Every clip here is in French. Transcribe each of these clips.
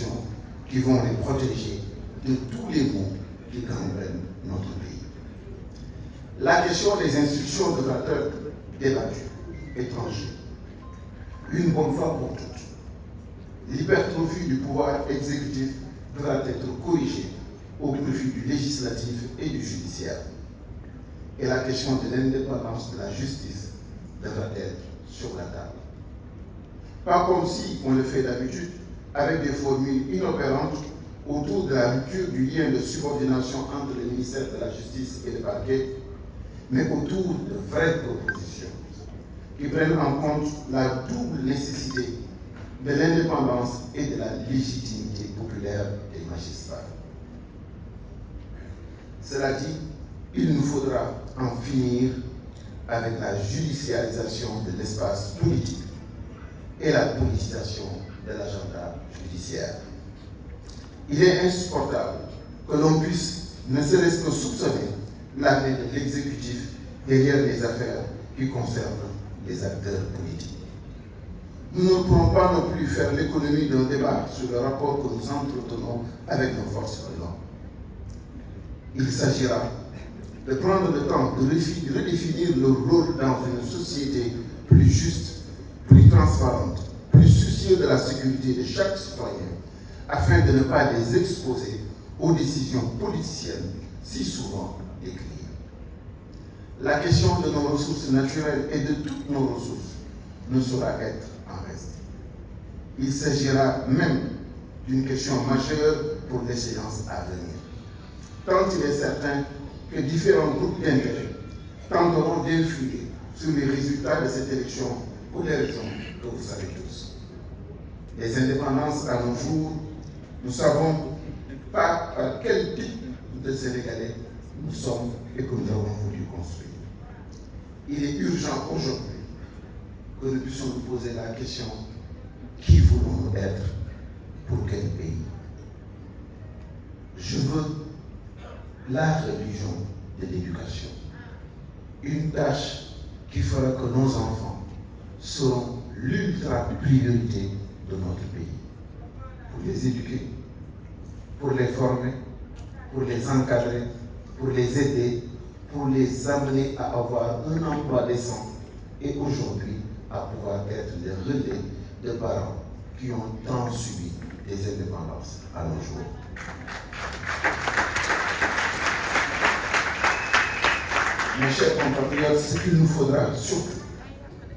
solutions qui vont les protéger de tous les maux qui gangrènent notre pays. La question des institutions devra être débattue et tranchée, une bonne fois pour toutes. L'hypertrophie du pouvoir exécutif devra être corrigée au profit du législatif et du judiciaire. Et la question de l'indépendance de la justice devra être sur la table. Pas comme si on le fait d'habitude avec des formules inopérantes autour de la rupture du lien de subordination entre le ministère de la Justice et le parquet, mais autour de vraies propositions qui prennent en compte la double nécessité de l'indépendance et de la légitimité populaire des magistrats. Cela dit, il nous faudra en finir avec la judiciarisation de l'espace politique et la politisation de l'agenda judiciaire. Il est insupportable que l'on puisse ne serait-ce que soupçonner la main de l'exécutif derrière les affaires qui concernent les acteurs politiques. Nous ne pourrons pas non plus faire l'économie d'un débat sur le rapport que nous entretenons avec nos forces de l'ordre. Il s'agira de prendre le temps de redéfinir leur rôle dans une société plus juste, plus transparente, plus soucieuse de la sécurité de chaque citoyen, afin de ne pas les exposer aux décisions politiciennes si souvent décriées. La question de nos ressources naturelles et de toutes nos ressources ne saura être en reste. Il s'agira même d'une question majeure pour l'échéance à venir. Tant il est certain que différents groupes d'intérêt tenteront d'influer sur les résultats de cette élection pour les raisons que vous savez tous. Les indépendances à nos jours, nous ne savons pas par quel type de Sénégalais nous sommes et que nous avons voulu construire. Il est urgent aujourd'hui que nous puissions nous poser la question: qui voulons-nous être? Pour quel pays? Je veux la religion de l'éducation, une tâche qui fera que nos enfants seront l'ultra-priorité de notre pays. Pour les éduquer, pour les former, pour les encadrer, pour les aider, pour les amener à avoir un emploi décent et aujourd'hui à pouvoir être les relais de parents qui ont tant subi des indépendances à nos jours. Mes chers compatriotes, ce qu'il nous faudra surtout,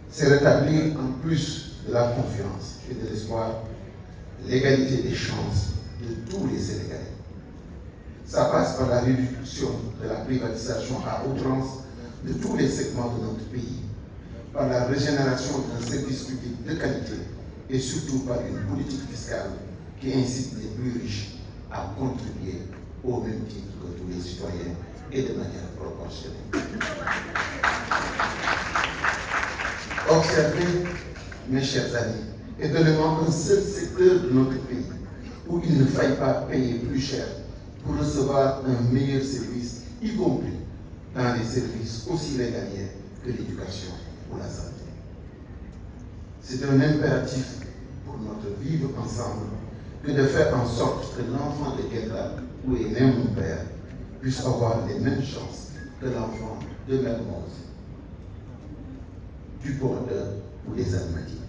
c'est rétablir en plus de la confiance et de l'espoir l'égalité des chances de tous les Sénégalais. Ça passe par la réduction de la privatisation à outrance de tous les segments de notre pays, par la régénération d'un service public de qualité et surtout par une politique fiscale qui incite les plus riches à contribuer au même titre que tous les citoyens et de manière proportionnelle. Observez, mes chers amis, et donnez-moi un seul secteur de notre pays où il ne faille pas payer plus cher pour recevoir un meilleur service, y compris dans les services aussi régaliens que l'éducation ou la santé. C'est un impératif pour notre vivre ensemble que de faire en sorte que l'enfant de Guédra, où est né mon père, puisse avoir les mêmes chances que l'enfant de Mermoz, du Bordeaux ou des Almadies.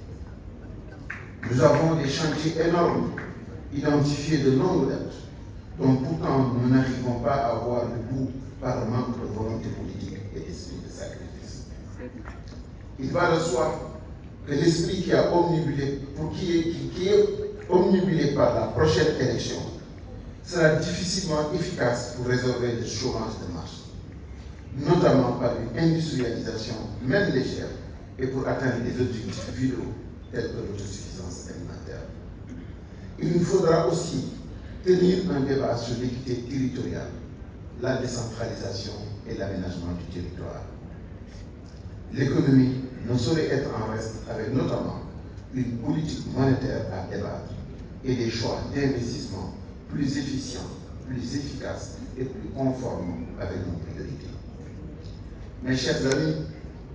Nous avons des chantiers énormes, identifiés de longue date, dont pourtant nous n'arrivons pas à voir le bout par manque de volonté politique et d'esprit de sacrifice. Il va de soi que l'esprit qui est omnibulé par la prochaine élection sera difficilement efficace pour résorber le chômage de masse, notamment par une industrialisation même légère et pour atteindre des objectifs vitaux tels que l'autosuffisance alimentaire. Il nous faudra aussi tenir un débat sur l'équité territoriale, la décentralisation et l'aménagement du territoire. L'économie ne saurait être en reste avec notamment une politique monétaire à débattre et des choix d'investissement plus efficients, plus efficaces et plus conformes avec nos priorités. Mes chers amis,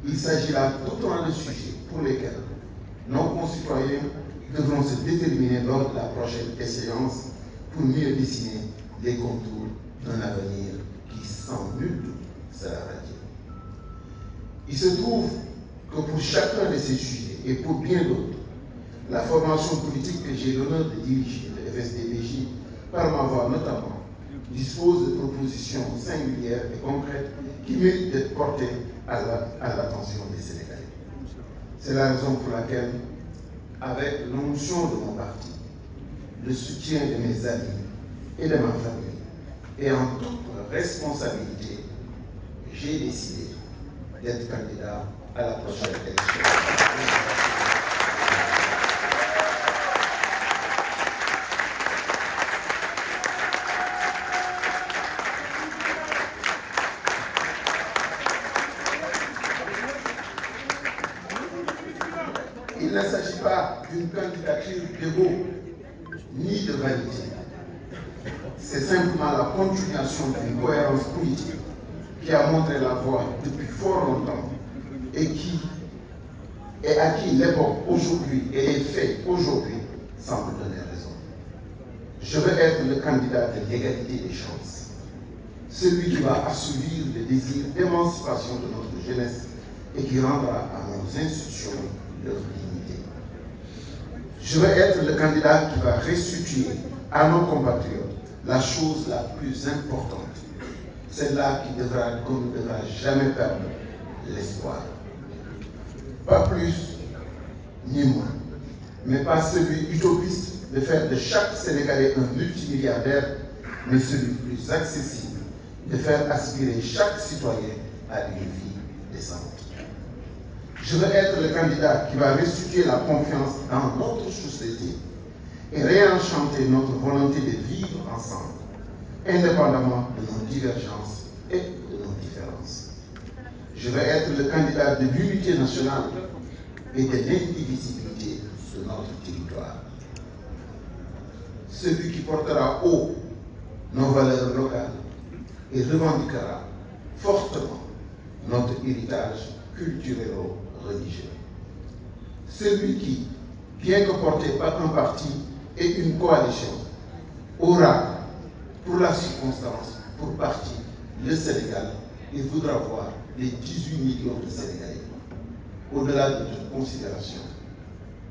il s'agit là d'autant de sujets pour lesquels nos concitoyens devront se déterminer lors de la prochaine échéance pour mieux dessiner les contours d'un avenir qui, sans nul doute, sera radieux. Il se trouve que pour chacun de ces sujets et pour bien d'autres, la formation politique que j'ai l'honneur de diriger, le FSD-BJ, par ma voix notamment, dispose de propositions singulières et concrètes qui méritent d'être portées à l'attention des Sénégalais. C'est la raison pour laquelle, avec l'onction de mon parti, le soutien de mes amis et de ma famille, et en toute responsabilité, j'ai décidé d'être candidat à la prochaine élection. Il ne s'agit pas d'une candidature d'ego ni de vanité. C'est simplement la continuation d'une cohérence politique qui a montré la voie depuis fort longtemps et à qui l'époque aujourd'hui et les faits aujourd'hui semblent donner raison. Je veux être le candidat de l'égalité des chances, celui qui va assouvir le désir d'émancipation de notre jeunesse et qui rendra à nos institutions leur dignité. Je veux être le candidat qui va restituer à nos compatriotes la chose la plus importante, celle-là qu'on ne devra jamais perdre, l'espoir. Pas plus ni moins, mais pas celui utopiste de faire de chaque Sénégalais un multimilliardaire, mais celui plus accessible de faire aspirer chaque citoyen à une vie décente. Je veux être le candidat qui va restituer la confiance dans notre société et réenchanter notre volonté de vivre ensemble, indépendamment de nos divergences et de nos différences. Je veux être le candidat de l'unité nationale et de l'indivisibilité de notre territoire. Celui qui portera haut nos valeurs locales et revendiquera fortement notre héritage culturel-religieux. Celui qui, bien que porté par un parti et une coalition, aura, pour la circonstance, pour partie, le Sénégal et voudra voir les 18 millions de Sénégalais, au-delà de toute considération,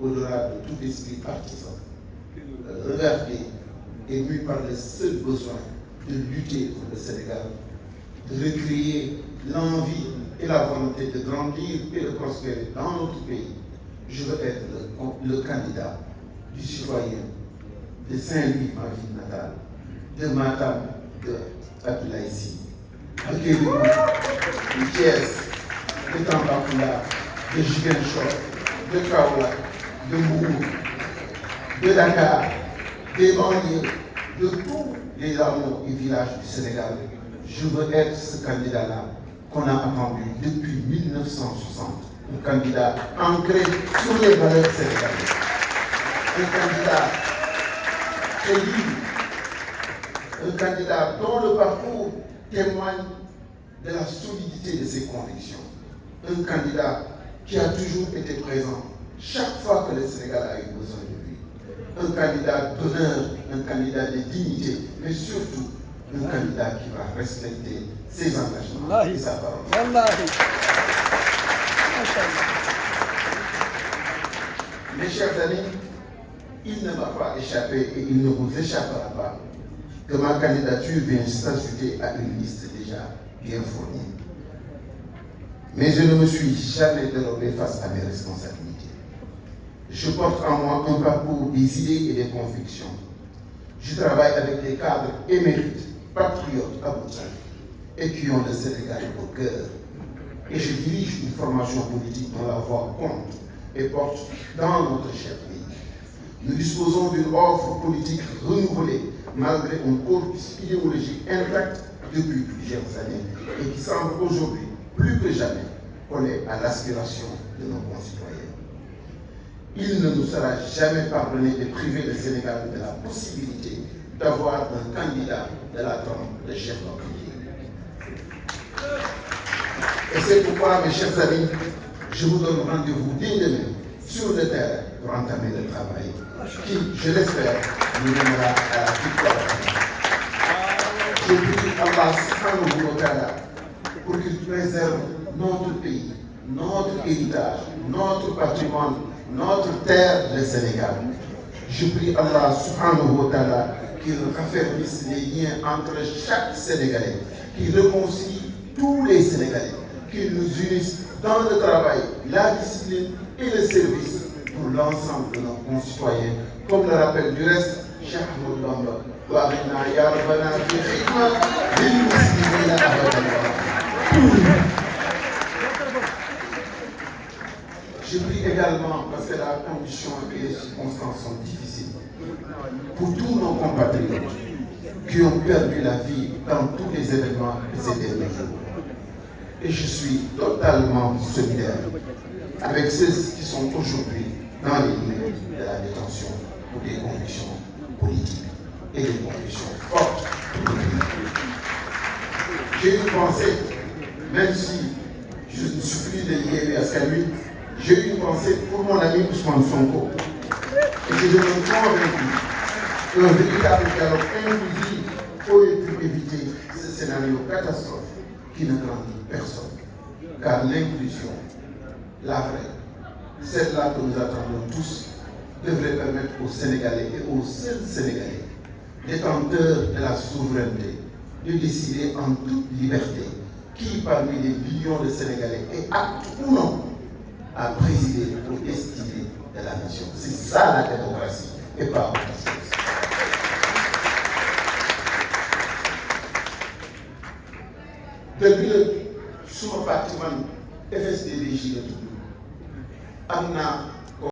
au-delà de tout esprit partisan, regardez, ému par le seul besoin de lutter pour le Sénégal, de recréer l'envie et la volonté de grandir et de prospérer dans notre pays. Je veux être le candidat du citoyen de Saint-Louis, ma ville natale, de Matam, de Abdoulaye, de Kédougou, de Thiès, de Tambacounda, de Ziguinchor, de Kaolack, de Mbour, de Dakar, des banlieues, de tous les hameaux et villages du Sénégal. Je veux être ce candidat-là qu'on a attendu depuis 1960. Un candidat ancré sur les valeurs sénégalaises. Un candidat très libre. Un candidat dont le parcours témoigne de la solidité de ses convictions. Un candidat qui a toujours été présent chaque fois que le Sénégal a eu besoin de lui. Un candidat d'honneur, un candidat de dignité, mais surtout un candidat qui va respecter ses engagements et sa parole. Mes chers amis, il ne m'a pas échappé et il ne vous échappera pas que ma candidature vient s'ajouter à une liste déjà bien fournie. Mais je ne me suis jamais dérobé face à mes responsabilités. Je porte en moi un parcours des idées et des convictions. Je travaille avec des cadres émérites, patriotes à bout de champ, et qui ont le Sénégal au cœur. Et je dirige une formation politique dont la voix compte et porte dans notre cher pays. Nous disposons d'une offre politique renouvelée malgré un corpus idéologique intact depuis plusieurs années et qui semble aujourd'hui plus que jamais coller à l'aspiration de nos concitoyens. Il ne nous sera jamais pardonné de priver le Sénégal de la possibilité d'avoir un candidat de la trempe de chef d'entreprise. Et c'est pourquoi, mes chers amis, je vous donne rendez-vous dès demain sur le terrain pour entamer le travail qui, je l'espère, nous mènera à la victoire. Je prie Allah subhanahu wa ta'ala pour qu'il préserve notre pays, notre héritage, notre patrimoine, notre terre, le Sénégal. Je prie Allah subhanahu wa ta'ala qu'il raffermisse les liens entre chaque Sénégalais, qu'il réconcilie tous les Sénégalais, qu'il nous unisse dans le travail, la discipline et le service pour l'ensemble de nos concitoyens, comme le rappelle du reste Cheikh Ahmadou Bamba. Je prie également, parce que la condition et les circonstances sont difficiles, pour tous nos compatriotes qui ont perdu la vie dans tous les événements de ces derniers jours. Et je suis totalement solidaire avec ceux qui sont aujourd'hui dans les limites de la détention pour des convictions politiques et des convictions fortes pour le pays. J'ai une pensée, même si je ne suis plus de Yewwi Askan Wi, j'ai une pensée pour mon ami Ousmane Sonko. Et je demeure convaincu qu'un véritable dialogue inclusif aurait pu éviter ce scénario catastrophe qui ne grandit personne. Car l'inclusion, la vraie, celle-là que nous attendons tous, devrait permettre aux Sénégalais et aux seuls Sénégalais, détenteurs de la souveraineté, de décider en toute liberté qui parmi les millions de Sénégalais est apte ou non à présider aux destinées de la nation. C'est ça la démocratie et pas autre chose. Depuis suma parti man FSD/BJ la tudd am naa